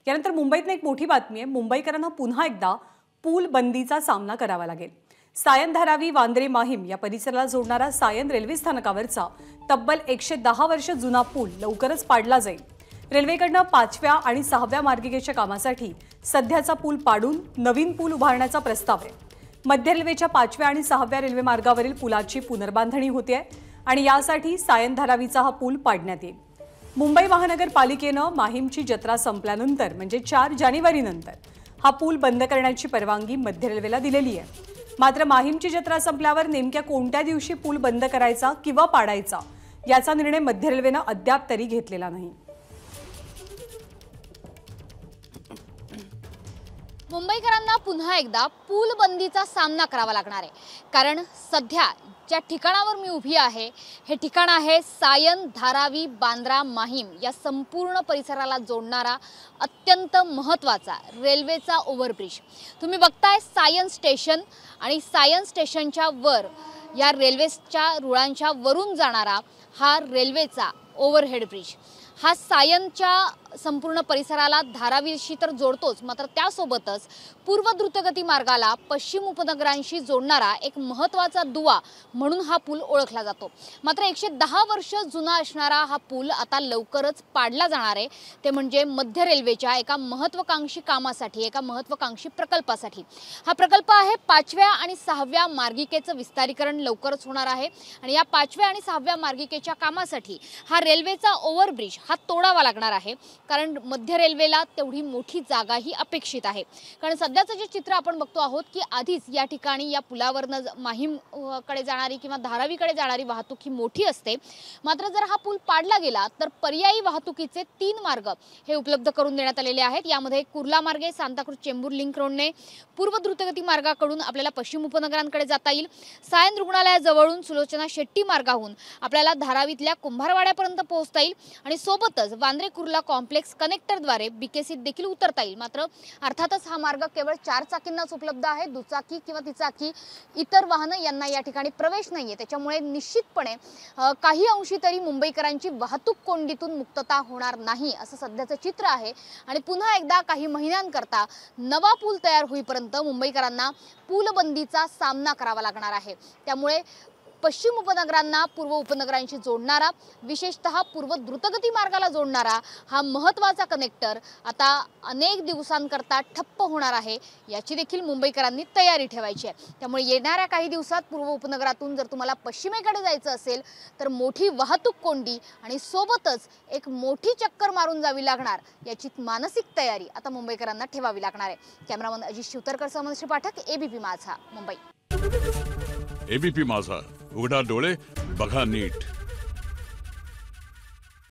यानंतर मुंबईतनं एक मोठी बातमी आहे। मुंबईकरांना पुन्हा एकदा पूल बंदीचा सामना करावा लागेल। सायन धारावी वांद्रे माहीम या परिसराला जोडणारा सायन रेल्वे स्थानकावरचा तब्बल 110 वर्ष जुना पूल लवकरच पाडला जाईल। रेल्वेकडनं 5व्या आणि 6व्या मार्गिकेच्या कामासाठी सध्याचा पूल पाडून नवीन पूल उभारण्याचा प्रस्ताव आहे। मध्य रेल्वेच्या 5व्या आणि 6व्या रेल्वे मार्गावरील पुलाची पुनर्बांधणी होते आणि यासाठी सायन धारावीचा हा पूल पाडण्यात येईल। मुंबई महानगरपालिकेनं माहीमची जत्रा संपल्यानंतर म्हणजे 4 जानेवारीनंतर हा पूल बंद करण्याची परवानगी मध्य रेल्वेला दिलेली आहे। मात्र माहीमची जत्रा संपल्यावर नेमक्या कोणत्या दिवशी पूल बंद करायचा किंवा पाडायचा याचा निर्णय मध्य रेल्वेनं अद्याप तरी घेतलेला नाही। मुंबईकरांना पुन्हा एकदा पूल बंदीचा सामना करावा लागणार आहे, कारण सध्या ज्या ठिकाणावर मी उभी आहे हे ठिकाण आहे सायन धारावी बांद्रा माहीम या संपूर्ण परिसराला जोडणारा अत्यंत महत्त्वाचा रेल्वेचा ओव्हरब्रिज। तुम्ही बघताय सायन स्टेशन आणि सायन स्टेशनच्या वर या रेल्वेच्या रुळांच्या वरून जाणारा हा रेल्वेचा ओव्हरहेड ब्रिज। हा सायनच्या संपूर्ण परिसराला धारावीशी तर जोडतोच, मात्र त्यासोबतच पूर्व द्रुतगती मार्गाला पश्चिम उपनगरांशी जोडणारा एक महत्त्वाचा दुवा म्हणून हा पूल ओळखला जातो। मात्र 110 वर्ष जुना असणारा हा पूल आता लवकरच पाडला जाणार आहे, ते म्हणजे मध्य रेल्वेच्या एका महत्त्वाकांक्षी कामासाठी, एका महत्त्वाकांक्षी प्रकल्पासाठी। हा प्रकल्प आहे 5व्या आणि 6व्या मार्गिकेचं विस्तारीकरण लवकरच होणार आहे आणि या 5व्या आणि 6व्या मार्गिकेच्या कामासाठी हा रेल्वेचा ओव्हरब्रिज हा तोडावा लागणार आहे, कारण मध्य रेल्वेला तेवढी मोठी जागाही अपेक्षित आहे। कारण सध्याचं जे चित्र आपण बघतो आहोत की आधीच या ठिकाणी या पुलावरनं माहीम कडे जाणारी किंवा धारावीकडे जाणारी वाहतूक ही मोठी असते। मात्र जर हा पूल पाडला गेला तर पर्यायी वाहतुकीचे 3 मार्ग हे उपलब्ध करून देण्यात आलेले आहेत। यामध्ये कुर्ला मार्गे सांताक्रूज चेंबूर लिंक रोडने पूर्व द्रुतगती मार्गाकडून आपल्याला पश्चिम उपनगरांकडे जाता येईल। सायन रुग्णालयाजवळून सुलोचना शेट्टी मार्गाहून आपल्याला धारावीतल्या कुंभारवाड्यापर्यंत पोहोचता येईल आणि सोबतच वांद्रे कुर्ला कॉम्प्लेक्स कनेक्टरद्वारे बीकेसीत देखील उतरता येईल। मात्र अर्थातच हा मार्ग केवळ 4 चाकींनाच उपलब्ध आहे, दुचाकी किंवा तिचाकी इतर वाहनं यांना या ठिकाणी प्रवेश नाहीये। त्याच्यामुळे निश्चितपणे काही अंशी तरी मुंबईकरांची वाहतूक कोंडीतून मुक्तता होणार नाही असं सध्याचं चित्र आहे आणि पुन्हा एकदा काही महिन्यांकरता नवा पूल तयार होईपर्यंत मुंबईकरांना पूलबंदीचा सामना करावा लागणार आहे। त्यामुळे पश्चिम उपनगरांना पूर्व उपनगरांशी जोडणारा, विशेषतः पूर्व द्रुतगती मार्गाला जोडणारा हा महत्त्वाचा कनेक्टर आता अनेक दिवसांकरता ठप्प होणार आहे, याची देखील मुंबईकरांनी तयारी ठेवायची आहे। त्यामुळे येणाऱ्या काही दिवसात पूर्व उपनगरातून जर तुम्हाला पश्चिमेकडे जायचं असेल तर मोठी वाहतूक कोंडी आणि सोबतच एक मोठी चक्कर मारून जावी लागणार, याची मानसिक तयारी आता मुंबईकरांना ठेवावी लागणार आहे। कॅमेरामन अजित शिवतरकर सह मनश्री पाठक, एबीपी माझा, मुंबई। एबीपी माझा, उघडा डोळे बघा नीट।